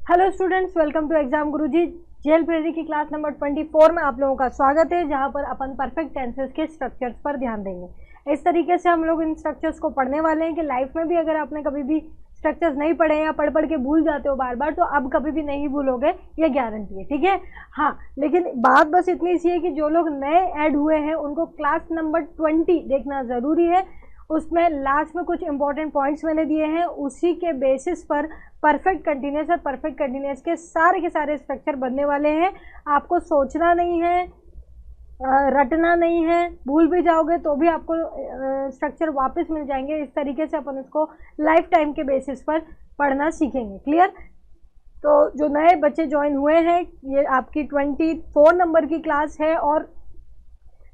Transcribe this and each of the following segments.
Hello students, welcome to exam Guruji. JL प्रेरी की class number 24 में आप लोगों का स्वागत है, जहां पर अपन परफेक्ट टेंसेस के स्ट्रक्चर्स पर ध्यान देंगे। इस तरीके से हम लोग इन स्ट्रक्चर्स को पढ़ने वाले हैं कि लाइफ में भी अगर आपने कभी भी स्ट्रक्चर्स नहीं पढ़े या पढ़ के भूल जाते हो बार बार, तो अब कभी भी नहीं भूलोगे, ये गारंटी है। ठीक है, हाँ, लेकिन बात बस इतनी सी है कि जो लोग नए ऐड हुए हैं उनको क्लास नंबर 20 देखना ज़रूरी है। उसमें लास्ट में कुछ इंपॉर्टेंट पॉइंट्स मैंने दिए हैं, उसी के बेसिस पर परफेक्ट कंटिन्यूस और परफेक्ट कंटिन्यूस के सारे स्ट्रक्चर बनने वाले हैं। आपको सोचना नहीं है, रटना नहीं है, भूल भी जाओगे तो भी आपको स्ट्रक्चर वापस मिल जाएंगे। इस तरीके से अपन इसको लाइफ टाइम के बेसिस पर पढ़ना सीखेंगे। क्लियर? तो जो नए बच्चे ज्वाइन हुए हैं, ये आपकी 24 नंबर की क्लास है और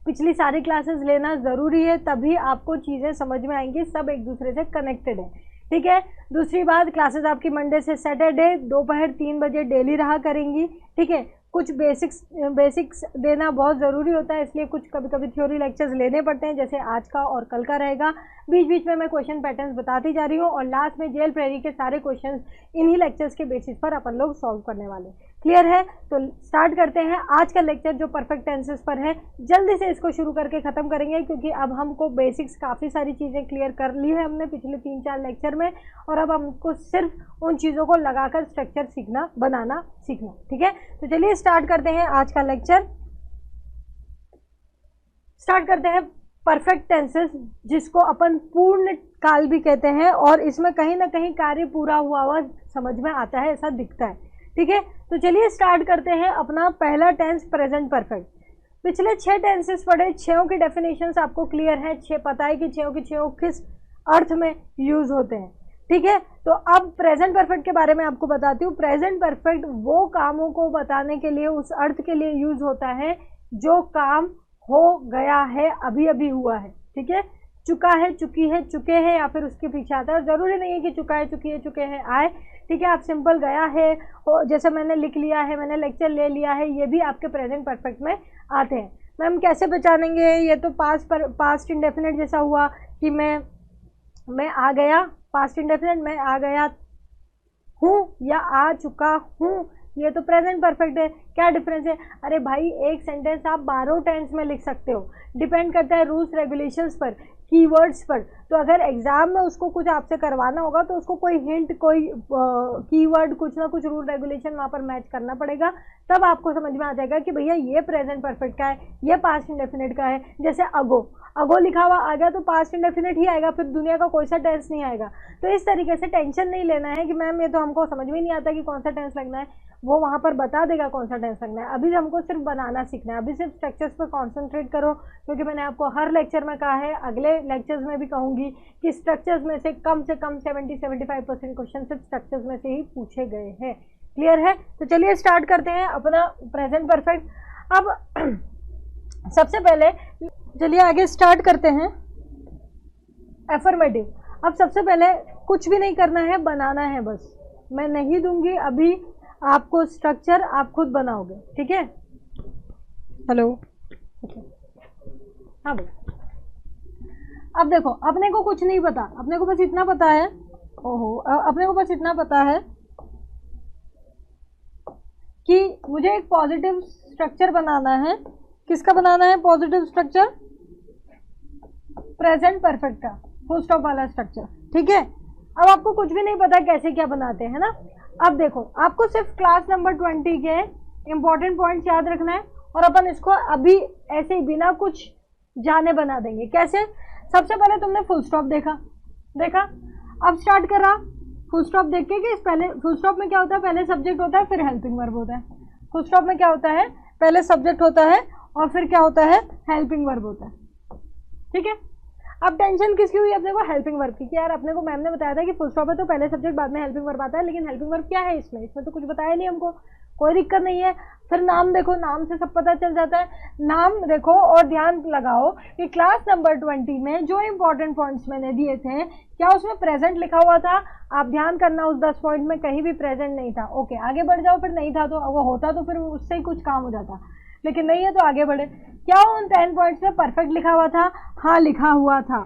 पिछली सारी क्लासेस लेना ज़रूरी है, तभी आपको चीज़ें समझ में आएंगी। सब एक दूसरे से कनेक्टेड है। ठीक है, दूसरी बात, क्लासेस आपकी मंडे से सैटरडे दोपहर 3 बजे डेली रहा करेंगी। ठीक है, कुछ बेसिक्स देना बहुत ज़रूरी होता है, इसलिए कुछ कभी कभी थ्योरी लेक्चर्स लेने पड़ते हैं, जैसे आज का और कल का रहेगा। बीच बीच में मैं क्वेश्चन पैटर्न्स बताती जा रही हूँ और लास्ट में जेएल प्रेरी के सारे क्वेश्चंस इन्हीं लेक्चर्स के बेसिस पर अपन लोग सॉल्व करने वाले हैं। क्लियर है? तो स्टार्ट करते हैं आज का लेक्चर जो परफेक्ट टेंसेस पर है। जल्दी से इसको शुरू करके ख़त्म करेंगे, क्योंकि अब हमको बेसिक्स काफ़ी सारी चीज़ें क्लियर कर ली है हमने पिछले 3-4 लेक्चर में, और अब हमको सिर्फ उन चीज़ों को लगाकर स्ट्रक्चर सीखना, बनाना सीखना। ठीक है, तो चलिए स्टार्ट करते हैं आज का लेक्चर। स्टार्ट करते हैं परफेक्ट टेंसेस, जिसको अपन पूर्ण काल भी कहते हैं, और इसमें कहीं ना कहीं कार्य पूरा हुआ समझ में आता है, ऐसा दिखता है। ठीक है, तो चलिए स्टार्ट करते हैं अपना पहला टेंस, प्रेजेंट परफेक्ट। पिछले 6 टेंसेस पढ़े, 6 की डेफिनेशंस आपको क्लियर है, 6 पता है कि 6 किस अर्थ में यूज होते हैं। ठीक है, तो अब प्रेजेंट परफेक्ट के बारे में आपको बताती हूँ। प्रेजेंट परफेक्ट वो कामों को बताने के लिए, उस अर्थ के लिए यूज होता है जो काम हो गया है, अभी अभी हुआ है। ठीक है, चुका है, चुकी है, चुके हैं, या फिर उसके पीछे आता है। जरूरी नहीं है कि चुका है, चुकी है, चुके हैं आए। ठीक है, आप सिंपल गया है, जैसे मैंने लिख लिया है, मैंने लेक्चर ले लिया है, ये भी आपके प्रेजेंट परफेक्ट में आते हैं। मैम कैसे पहचानेंगे? ये तो पास्ट इंडेफिनिट जैसा हुआ कि मैं आ गया, पास्ट इंडेफिनिट मैं आ गया हूँ या आ चुका हूँ, ये तो प्रेजेंट परफेक्ट है। क्या डिफरेंस है? अरे भाई, एक सेंटेंस आप 12 टेंस में लिख सकते हो, डिपेंड करता है रूल्स रेगुलेशंस पर, कीवर्ड्स पर। तो अगर एग्जाम में उसको कुछ आपसे करवाना होगा तो उसको कोई हिंट, कोई कीवर्ड, कुछ ना कुछ रूल रेगुलेशन वहाँ पर मैच करना पड़ेगा, तब आपको समझ में आ जाएगा कि भैया ये प्रेजेंट परफेक्ट का है, ये पास्ट इंडेफिनिट का है। जैसे अगो लिखा हुआ आ गया तो पास्ट इंडेफिनिट ही आएगा, फिर दुनिया का कोई सा टेंस नहीं आएगा। तो इस तरीके से टेंशन नहीं लेना है कि मैम ये तो हमको समझ में नहीं आता कि कौन सा टेंस लगना है, वो वहाँ पर बता देगा कौन सा टेंस लगना है। अभी हमको सिर्फ बनाना सीखना है, अभी सिर्फ स्ट्रक्चर्स पर कॉन्सेंट्रेट करो, क्योंकि मैंने आपको हर लेक्चर में कहा है, अगले लेक्चर्स में भी कहूँगी कि स्ट्रक्चर्स में से कम 70-75% क्वेश्चन सिर्फ स्ट्रक्चर्स में से ही पूछे गए हैं। क्लियर है? तो चलिए स्टार्ट करते हैं अपना प्रेजेंट परफेक्ट। अब सबसे पहले चलिए आगे स्टार्ट करते हैं एफर्मेटिव। अब सबसे पहले कुछ भी नहीं करना है, बनाना है बस। मैं नहीं दूंगी अभी आपको स्ट्रक्चर, आप खुद बनाओगे। ठीक है? हेलो, हाँ भाई। अब देखो, अपने को कुछ नहीं पता, अपने को बस इतना पता है, अपने को बस इतना पता है कि मुझे एक पॉजिटिव स्ट्रक्चर बनाना है। किसका बनाना है पॉजिटिव स्ट्रक्चर? प्रेजेंट परफेक्ट का, फुल स्टॉप वाला स्ट्रक्चर। ठीक है, अब आपको कुछ भी नहीं पता कैसे क्या बनाते हैं ना। अब देखो, आपको सिर्फ क्लास नंबर 20 के इंपॉर्टेंट पॉइंट्स याद रखना है, और अपन इसको अभी ऐसे ही बिना कुछ जाने बना देंगे। कैसे? सबसे पहले तुमने फुल स्टॉप देखा, अब स्टार्ट करा फुल स्टॉप देख के कि पहले फुल स्टॉप में क्या होता है, पहले सब्जेक्ट होता है, फिर हेल्पिंग वर्ब होता है। फुल स्टॉप में क्या होता है, पहले सब्जेक्ट होता है और फिर क्या होता है, हेल्पिंग वर्ब होता है। ठीक है, अब टेंशन किसकी हुई अपने को? हेल्पिंग वर्ब की, कि यार अपने को मैम ने बताया था कि फुल स्टॉप है तो पहले सब्जेक्ट बाद में हेल्पिंग वर्ब आता है, लेकिन हेल्पिंग वर्ब क्या है इसमें तो कुछ बताया नहीं हमको। कोई दिक्कत नहीं है, फिर नाम देखो, नाम से सब पता चल जाता है। नाम देखो और ध्यान लगाओ कि क्लास नंबर 20 में जो इंपॉर्टेंट पॉइंट्स मैंने दिए थे, क्या उसमें प्रेजेंट लिखा हुआ था? आप ध्यान करना, उस 10 पॉइंट में कहीं भी प्रेजेंट नहीं था। ओके, आगे बढ़ जाओ। फिर नहीं था तो वो होता तो फिर उससे ही कुछ काम हो जाता, लेकिन नहीं है तो आगे बढ़े। क्या उन 10 पॉइंट्स में परफेक्ट लिखा हुआ था? हाँ, लिखा हुआ था।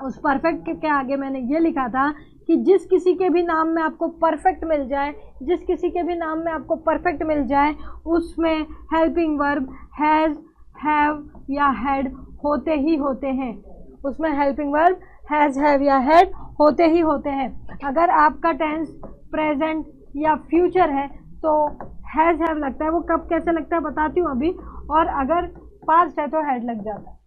उस परफेक्ट के आगे मैंने ये लिखा था कि कि जिस किसी के भी नाम में आपको परफेक्ट मिल जाए, जिस किसी के भी नाम में आपको परफेक्ट मिल जाए, उसमें हेल्पिंग वर्ब हैज़, हैव या हैड होते ही होते हैं। उसमें हेल्पिंग वर्ब हैज़, हैव या हैड होते ही होते हैं। अगर आपका टेंस प्रेजेंट या फ्यूचर है तो हैज़, हैव लगता है। वो कब कैसे लगता है बताती हूँ अभी। और अगर पास्ट है तो हैड लग जाता है।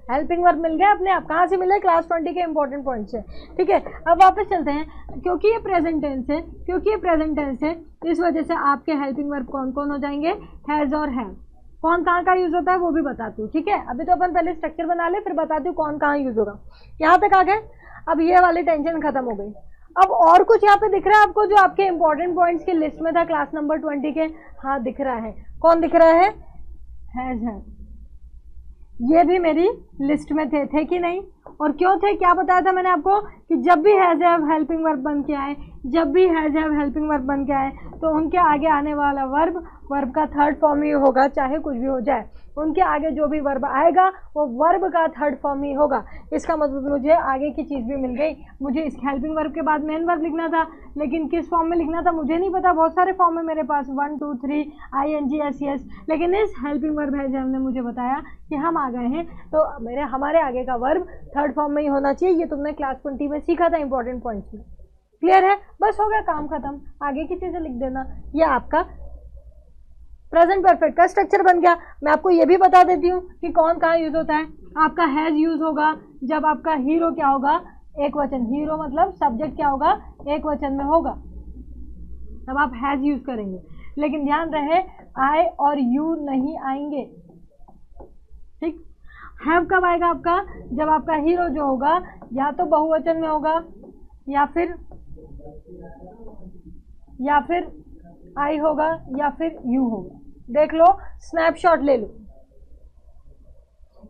हेल्पिंग वर्ब मिल गया अपने आप। कहाँ से मिले? क्लास 20 के इंपॉर्टेंट पॉइंट से। ठीक है, अब वापस चलते हैं। क्योंकि ये प्रेजेंट टेंस है, क्योंकि ये प्रेजेंट टेंस है, इस वजह से आपके हेल्पिंग वर्ब कौन कौन हो जाएंगे? हैज़ और हैव। कौन कहाँ का यूज होता है वो भी बताती हूँ। ठीक है, अभी तो अपन पहले स्ट्रक्चर बना ले, फिर बताती हूँ कौन कहाँ यूज होगा। यहाँ तक आ गए। अब ये वाली टेंशन खत्म हो गई। अब और कुछ यहाँ पे दिख रहा है आपको जो आपके इंपॉर्टेंट पॉइंट्स की लिस्ट में था क्लास नंबर 20 के? हाँ दिख रहा है। कौन दिख रहा है? Has, have. ये भी मेरी लिस्ट में थे कि नहीं? और क्यों थे? क्या बताया था मैंने आपको कि जब भी हैज़ हैव हेल्पिंग वर्ब बन के आए, जब भी हैज़ हैव हेल्पिंग वर्ब बन के आए तो उनके आगे आने वाला वर्ब का थर्ड फॉर्म ही होगा, चाहे कुछ भी हो जाए। उनके आगे जो भी वर्ब आएगा वो वर्ब का थर्ड फॉर्म ही होगा। इसका मतलब मुझे आगे की चीज़ भी मिल गई। मुझे इस हेल्पिंग वर्ब के बाद मेन वर्ब लिखना था, लेकिन किस फॉर्म में लिखना था मुझे नहीं पता। बहुत सारे फॉर्म है मेरे पास, 1 2 3 ING SES, लेकिन इस हेल्पिंग वर्ब हैज़ हैव ने मुझे बताया कि हम आ गए हैं तो हमारे आगे का वर्ब थर्ड फॉर्म में ही होना चाहिए। ये तुमने क्लास 20 में सीखा था इंपॉर्टेंट पॉइंट्स में। क्लियर है? बस हो गया काम खत्म। आगे की चीज़ें लिख देना। ये आपका प्रेजेंट परफेक्ट का स्ट्रक्चर बन गया। मैं आपको ये भी बता देती हूँ कि कौन कहाँ यूज होता है। आपका हैज़ यूज होगा जब आपका हीरो क्या होगा? एक वचन। हीरो मतलब सब्जेक्ट क्या होगा? एक वचन में होगा, तब आप हैज़ यूज करेंगे। लेकिन ध्यान रहे आई और यू नहीं आएंगे। ठीक। हैव कब आएगा आपका? जब आपका हीरो जो होगा या तो बहुवचन में होगा या फिर आई होगा या फिर यू होगा। देख लो, स्नैपशॉट ले लो।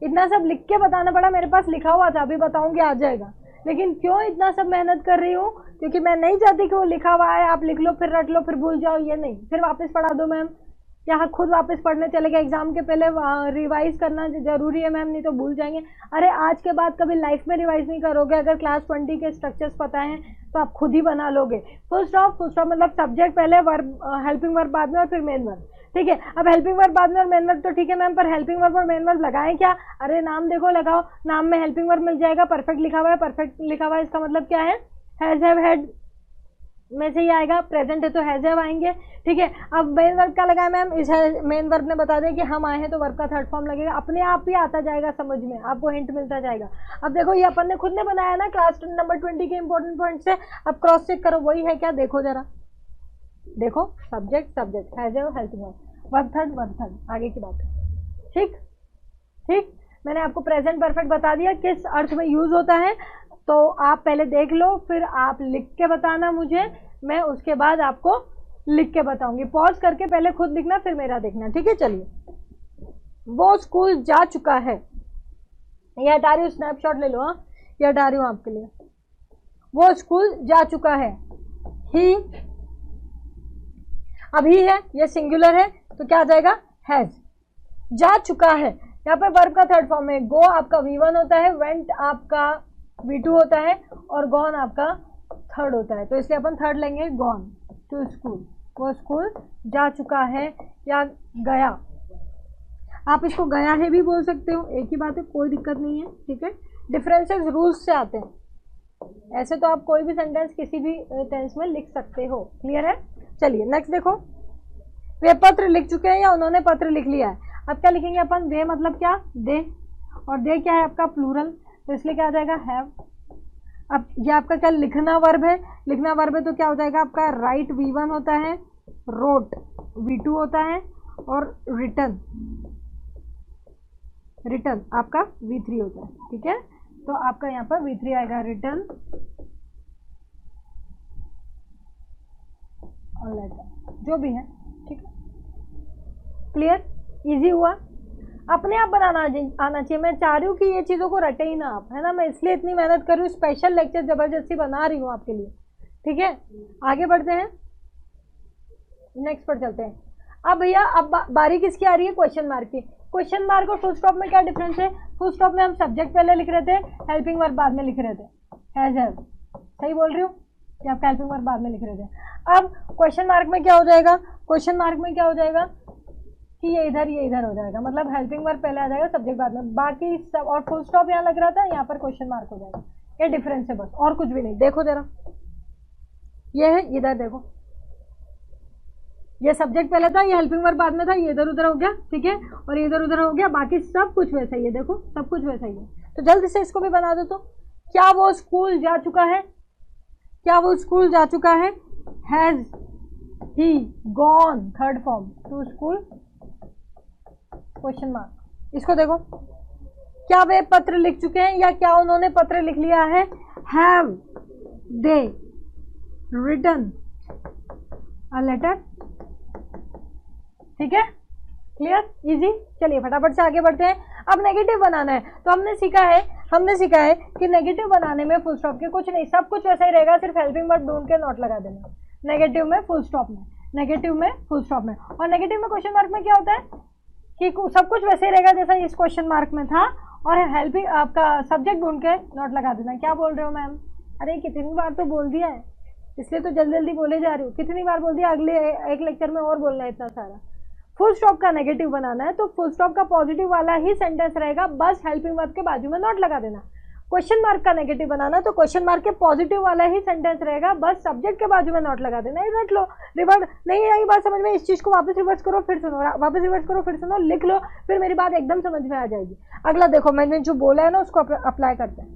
इतना सब लिख के बताना पड़ा, मेरे पास लिखा हुआ था, अभी बताऊंगी आ जाएगा। लेकिन क्यों इतना सब मेहनत कर रही हूँ? क्योंकि मैं नहीं चाहती कि वो लिखा हुआ है आप लिख लो फिर रट लो फिर भूल जाओ। ये नहीं, फिर वापस पढ़ा दो मैम, यहाँ खुद वापस पढ़ने चले गए। एग्जाम के पहले रिवाइज करना जरूरी है मैम, नहीं तो भूल जाएंगे। अरे आज के बाद कभी लाइफ में रिवाइज नहीं करोगे। अगर क्लास 20 के स्ट्रक्चर्स पता हैं तो आप खुद ही बना लोगे। फुल स्टॉप मतलब सब्जेक्ट पहले, वर्ब हेल्पिंग वर्ब बाद में और फिर मेन वर्ब। ठीक है, अब हेल्पिंग वर्ब बाद में और मेन वर्ब तो ठीक है मैम, पर हेल्पिंग वर्ब और मेन वर्ब लगाएं क्या? अरे नाम देखो, लगाओ। नाम में हेल्पिंग वर्ब मिल जाएगा, परफेक्ट लिखा हुआ है। परफेक्ट लिखा हुआ है इसका मतलब क्या है? हैज़ हैव हैड में से ही आएगा। प्रेजेंट है तो हैज़ हैव आएंगे। ठीक है, अब मेन वर्ब का लगाया मैम? इस मेन वर्ब ने बता दिया कि हम आए हैं तो वर्ब का थर्ड फॉर्म लगेगा। अपने आप ही आता जाएगा समझ में, आपको हिंट मिलता जाएगा। अब देखो ये अपन ने खुद ने बनाया ना क्लास नंबर 20 के इंपॉर्टेंट पॉइंट से। अब क्रॉस चेक करो वही है क्या, देखो जरा। देखो subject has have helping verb third आगे की बात है। ठीक ठीक, मैंने आपको प्रेजेंट परफेक्ट बता दिया किस अर्थ में यूज होता है। तो आप पहले देख लो, फिर आप लिख के बताना मुझे, मैं उसके बाद आपको लिख के बताऊंगी। पॉज करके पहले खुद लिखना फिर मेरा देखना। ठीक है, चलिए। वो स्कूल जा चुका है, ये हटा रही हूँ, स्नैपशॉट ले लो। हाँ, ये हटा रही हूँ आपके लिए। वो स्कूल जा चुका है। ही अभी है, ये सिंगुलर है तो क्या आ जाएगा? हैज। जा चुका है, यहाँ पे वर्ब का थर्ड फॉर्म है। गो आपका V1 होता है, वेंट आपका V2 होता है और गॉन आपका थर्ड होता है। तो इसलिए अपन थर्ड लेंगे, गॉन टू स्कूल। वो स्कूल जा चुका है या गया। आप इसको गया है भी बोल सकते हो, एक ही बात है, कोई दिक्कत नहीं है। ठीक है, डिफरेंसेस रूल्स से आते हैं। ऐसे तो आप कोई भी सेंटेंस किसी भी टेंस में लिख सकते हो। क्लियर है? चलिए नेक्स्ट देखो। वे पत्र लिख चुके हैं या उन्होंने पत्र लिख लिया है। अब क्या लिखेंगे अपन? वे मतलब क्या? दे। और दे क्या है आपका? प्लूरल, तो इसलिए क्या आ जाएगा? हैव। अब ये आपका क्या लिखना वर्ब है? लिखना वर्ब है तो क्या हो जाएगा आपका? राइट V1 होता है, रोट V2 होता है और रिटर्न आपका V3 होता है। ठीक है, तो आपका यहाँ पर V3 आएगा, रिटर्न और लेटर, जो भी है। ठीक है, क्लियर? इजी हुआ? अपने आप बनाना आना चाहिए। मैं चाह रही हूँ कि ये चीज़ों को रटे ही ना आप, है ना। मैं इसलिए इतनी मेहनत कर रही हूँ, स्पेशल लेक्चर जबरदस्ती बना रही हूँ आपके लिए। ठीक है, आगे बढ़ते हैं, नेक्स्ट पर चलते हैं। अब भैया अब बारी किसकी आ रही है? क्वेश्चन मार्क की। क्वेश्चन मार्क और फुल स्टॉप में क्या डिफरेंस है? फुल स्टॉप में हम सब्जेक्ट पहले लिख रहे थे, हेल्पिंग वर्ब बाद में लिख रहे थे, हैज़ हैव। सही बोल रही हूँ कि आपका हेल्पिंग वर्ब बाद में लिख रहे थे। अब क्वेश्चन मार्क में क्या हो जाएगा, क्वेश्चन मार्क में क्या हो जाएगा कि ये इधर हो जाएगा, मतलब हेल्पिंग वर्ब पहले आ जाएगा, सब्जेक्ट बाद में, बाकी सब, और फुल स्टॉप यहाँ लग रहा था, यहाँ पर क्वेश्चन मार्क हो जाएगा। ये डिफरेंस है बस, और कुछ भी नहीं। देखो जरा, ये है, इधर देखो, ये सब्जेक्ट पहले था, ये हेल्पिंग वर्ब बाद में था, ये इधर उधर हो गया, ठीक है, और ये इधर उधर हो गया, बाकी सब कुछ वैसा ही है। देखो सब कुछ वैसा ही है। तो जल्दी से इसको भी बना दो। तो क्या वो स्कूल जा चुका है, क्या वो स्कूल जा चुका है, has he gone, third form, to school, question mark. इसको देखो, क्या वे पत्र लिख चुके हैं, या क्या उन्होंने पत्र लिख लिया है, have they written a letter. ठीक है, क्लियर, इजी। चलिए फटाफट से आगे बढ़ते हैं। अब नेगेटिव बनाना है, तो हमने सीखा है कि नेगेटिव बनाने में फुल स्टॉप के कुछ नहीं, सब कुछ वैसा ही रहेगा, सिर्फ हेल्पिंग वर्ब ढूंढ के नोट लगा देना। नेगेटिव में फुल स्टॉप में, नेगेटिव में फुल स्टॉप में, और नेगेटिव में क्वेश्चन मार्क में क्या होता है कि सब कुछ वैसे ही रहेगा जैसा इस क्वेश्चन मार्क में था, और हेल्पिंग आपका सब्जेक्ट ढूंढ के नोट लगा देना। क्या बोल रहे हो मैम, अरे कितनी बार तो बोल दिया है, इसलिए तो जल्दी जल्दी बोले जा रही हूँ, कितनी बार बोल दिया, अगले एक लेक्चर में और बोलना है इतना सारा। फुल स्टॉप का नेगेटिव बनाना है, तो फुल स्टॉप का पॉजिटिव वाला ही सेंटेंस रहेगा, बस हेल्पिंग वर्ब के बाजू में नोट लगा देना। क्वेश्चन मार्क का नेगेटिव बनाना, तो क्वेश्चन मार्क के पॉजिटिव वाला ही सेंटेंस रहेगा, बस सब्जेक्ट के बाजू में नोट लगा देना। ये रट लो, रिवर्स नहीं आई बात समझ में, इस चीज को वापस रिवर्स करो फिर सुनो, वापस रिवर्स करो फिर सुनो, लिख लो, फिर मेरी बात एकदम समझ में आ जाएगी। अगला देखो, मैंने जो बोला है ना उसको अप्लाई करते हैं।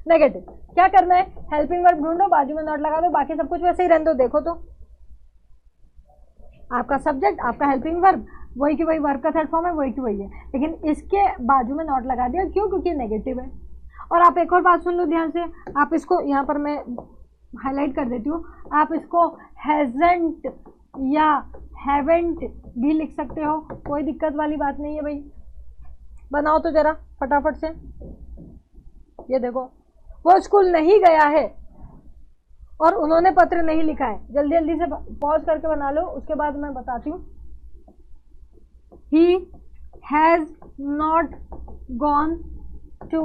नेगेटिव क्या करना है, हेल्पिंग वर्ब ढूंढो, बाजू में नोट लगा दो, बाकी सब कुछ वैसे ही रहने दो। देखो तो आपका सब्जेक्ट, आपका हेल्पिंग वर्ब, वही की वही, वर्ब का थर्ड फॉर्म है, वही की वही है, लेकिन इसके बाजू में नोट लगा दिया। क्यों, क्योंकि नेगेटिव है। और आप एक और बात सुन लो ध्यान से, आप इसको यहाँ पर मैं हाईलाइट कर देती हूँ, आप इसको हैजंट या हैवेंट भी लिख सकते हो, कोई दिक्कत वाली बात नहीं है भाई। बनाओ तो जरा फटाफट से। ये देखो, वो स्कूल नहीं गया है और उन्होंने पत्र नहीं लिखा है। जल्दी जल्दी से पॉज करके बना लो, उसके बाद मैं बताती हूँ। He has not gone to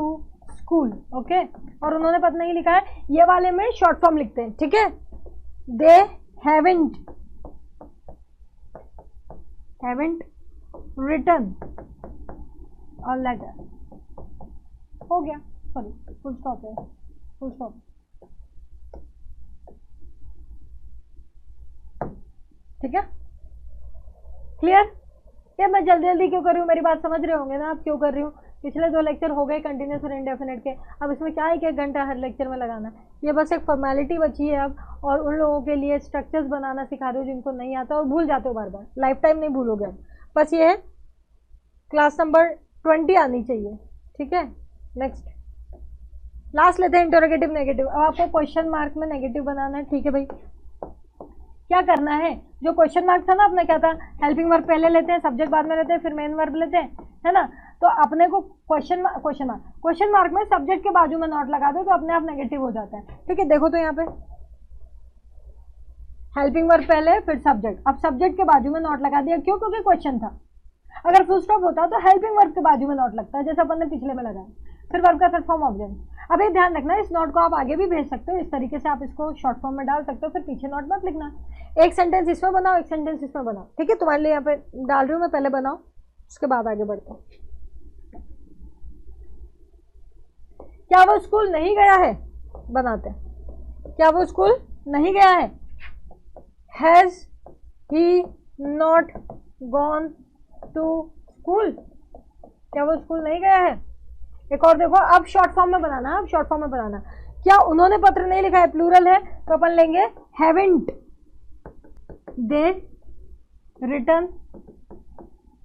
school, okay, और उन्होंने पत्र नहीं लिखा है, ये वाले में शॉर्ट फॉर्म लिखते हैं, ठीक है। They haven't written a letter, हो गया, सॉरी फुल स्टॉप है, फुल स्टॉप, ठीक है, क्लियर। ये मैं जल्दी जल्दी क्यों कर रही हूँ, मेरी बात समझ रहे होंगे ना आप क्यों कर रही हूँ। पिछले 2 लेक्चर हो गए कंटिन्यूस और इंडेफिनेट के, अब इसमें क्या 1-1 घंटा हर लेक्चर में लगाना, ये बस एक फॉर्मेलिटी बची है अब। और उन लोगों के लिए स्ट्रक्चर्स बनाना सिखा रही हूँ जिनको नहीं आता और भूल जाते हो बार बार, लाइफ टाइम नहीं भूलोगे अब। बस ये है, क्लास नंबर 20 आनी चाहिए, ठीक है। नेक्स्ट लास्ट लेते हैं, इंटरोगेटिव नेगेटिव। अब आपको क्वेश्चन मार्क में नेगेटिव बनाना है, ठीक है भाई। क्या करना है, जो क्वेश्चन मार्क था ना अपना, क्या था, हेल्पिंग वर्ब पहले लेते हैं, सब्जेक्ट बाद में लेते हैं, फिर मेन वर्ब लेते हैं, है ना। तो अपने को क्वेश्चन मार्क में सब्जेक्ट के बाजू में नोट लगा दो, तो अपने आप नेगेटिव हो जाता है, ठीक है। देखो तो यहाँ पे हेल्पिंग वर्ब पहले फिर सब्जेक्ट, अब सब्जेक्ट के बाजू में नोट लगा दिया। क्यों, क्योंकि क्वेश्चन था। अगर फुल स्टॉप होता तो हेल्पिंग वर्ब के बाजू में नोट लगता है, जैसे अपन ने पिछले में लगाया, फिर वर्ब का थर्ड फॉर्म ऑब्जेक्ट। अब ये ध्यान रखना, इस नोट को आप आगे भी भेज सकते हो, इस तरीके से आप इसको शॉर्ट फॉर्म में डाल सकते हो, फिर पीछे नोट मत लिखना। एक सेंटेंस इसमें बनाओ, एक सेंटेंस इसमें बनाओ, ठीक है। तुम्हारे लिए यहाँ पे डाल रही हूँ मैं, पहले बनाओ, उसके बाद आगे बढ़ते हैं। क्या वो स्कूल नहीं गया है, बनाते हैं। क्या वो स्कूल नहीं गया है, has he not gone to school. क्या वो स्कूल नहीं गया है। एक और देखो, अब शॉर्ट फॉर्म में बनाना, अब शॉर्ट फॉर्म में बनाना। क्या उन्होंने पत्र नहीं लिखा है, प्लूरल है, तो अपन लेंगे haven't they written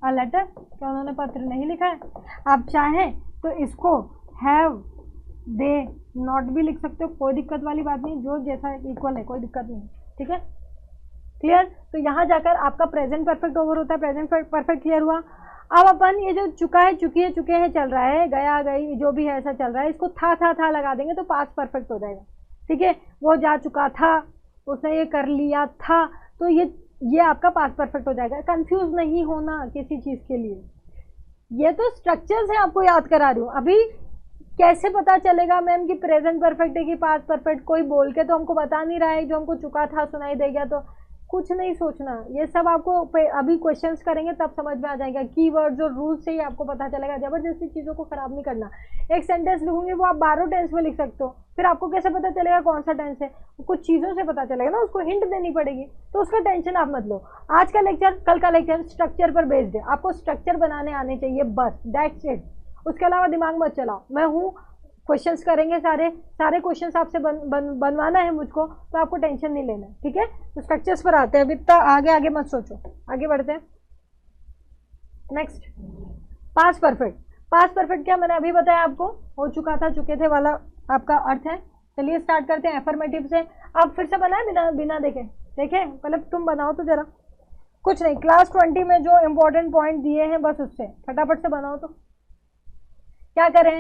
a letter. क्या उन्होंने पत्र नहीं लिखा है। आप चाहें तो इसको हैव दे नॉट भी लिख सकते हो, कोई दिक्कत वाली बात नहीं, जो जैसा इक्वल है कोई दिक्कत नहीं, ठीक है, क्लियर। तो यहाँ जाकर आपका प्रेजेंट परफेक्ट ओवर होता है, प्रेजेंट परफेक्ट क्लियर हुआ। अब अपन ये जो चुका है, चुकी है, चुके हैं चल रहा है, गया गई जो भी है ऐसा चल रहा है, इसको था लगा देंगे तो पास्ट परफेक्ट हो जाएगा, ठीक है। वो जा चुका था, उसने ये कर लिया था, तो ये आपका पास्ट परफेक्ट हो जाएगा। कंफ्यूज नहीं होना किसी चीज़ के लिए, ये तो स्ट्रक्चर्स हैं, आपको याद करा रही हूँ। अभी कैसे पता चलेगा मैम कि प्रेजेंट परफेक्ट है कि पास्ट परफेक्ट? कोई बोल के तो हमको बता नहीं रहा है, जो हमको चुका था सुनाई दे गया, तो कुछ नहीं सोचना, ये सब आपको अभी क्वेश्चंस करेंगे तब समझ में आ जाएगा। कीवर्ड्स और रूल्स से ही आपको पता चलेगा। जबरदस्ती चीज़ों को खराब नहीं करना। एक सेंटेंस लिखूंगी वो आप 12 टेंस में लिख सकते हो, फिर आपको कैसे पता चलेगा कौन सा टेंस है? कुछ चीज़ों से पता चलेगा ना, उसको हिंट देनी पड़ेगी, तो उसका टेंशन आप मत लो। आज का लेक्चर, कल का लेक्चर स्ट्रक्चर पर बेस्ड है, आपको स्ट्रक्चर बनाने आने चाहिए बस, दैट्स इट। उसके अलावा दिमाग मत चलाओ। मैं हूँ, क्वेश्चंस करेंगे, सारे क्वेश्चंस आपसे बनवाना है मुझको, तो आपको टेंशन नहीं लेना, ठीक है। तो स्ट्रक्चर्स पर आते हैं, अभी तक आगे मत सोचो, आगे बढ़ते हैं। Next, past perfect. Past perfect क्या मैंने अभी बताया आपको, हो चुका था, चुके थे वाला आपका अर्थ है। चलिए स्टार्ट करते हैं एफर्मेटिव से। आप फिर से बनाए बिना देखे, पहले तुम बनाओ तो जरा, कुछ नहीं, क्लास 20 में जो इंपॉर्टेंट पॉइंट दिए हैं बस उससे फटाफट से बनाओ। तो क्या करें,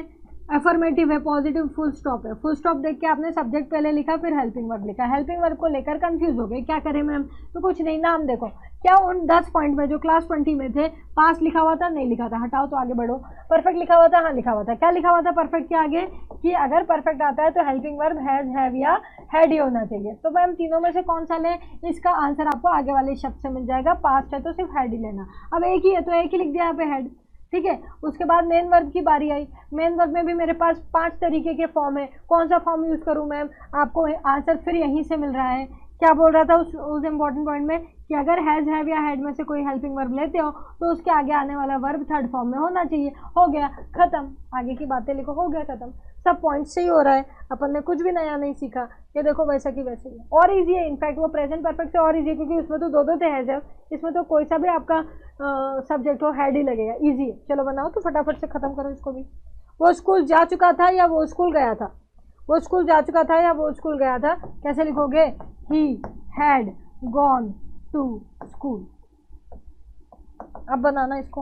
एफर्मेटिव है, पॉजिटिव फुल स्टॉप है। फुल स्टॉप देख के आपने सब्जेक्ट पहले लिखा, फिर हेल्पिंग वर्ब लिखा। हेल्पिंग वर्ब को लेकर कंफ्यूज हो गए, क्या करें मैम? तो कुछ नहीं, नाम देखो, क्या उन 10 पॉइंट में जो क्लास 20 में थे, पास लिखा हुआ था, नहीं लिखा था, हटाओ तो आगे बढ़ो। परफेक्ट लिखा हुआ था, हाँ लिखा हुआ था। क्या लिखा हुआ था परफेक्ट के आगे? कि अगर परफेक्ट आता है तो हेल्पिंग वर्ब हैज, हैव या हैड ही होना चाहिए। तो मैम तीनों में से कौन सा लें? इसका आंसर आपको आगे वाले शब्द से मिल जाएगा। पास्ट है तो सिर्फ हैड ही लेना। अब एक ही है तो एक ही लिख दिया यहाँ पे, हैड, ठीक है। उसके बाद मेन वर्ब की बारी आई। मेन वर्ब में भी मेरे पास 5 तरीके के फॉर्म है, कौन सा फॉर्म यूज करूं मैम? आपको आंसर फिर यहीं से मिल रहा है। क्या बोल रहा था उस इम्पोर्टेंट पॉइंट में, कि अगर हैज, हैव या हैड में से कोई हेल्पिंग वर्ब लेते हो तो उसके आगे आने वाला वर्ब थर्ड फॉर्म में होना चाहिए। हो गया खत्म, आगे की बातें लिखो, हो गया खत्म। सब पॉइंट से ही हो रहा है, अपन ने कुछ भी नया नहीं सीखा। ये देखो वैसा की वैसे ही, और इजी है इनफैक्ट, वो प्रेजेंट परफेक्ट से और इजी है, क्योंकि उसमें तो दो थे हैज, हैव, इसमें तो कोई सा भी आपका सब्जेक्ट हो हैड ही लगेगा। इजी है, चलो बनाओ तो फटाफट से खत्म करो इसको भी। वो स्कूल जा चुका था या वो स्कूल गया था? वो स्कूल जा चुका था या वो स्कूल गया था? कैसे लिखोगे? He had gone to school. अब बनाना इसको।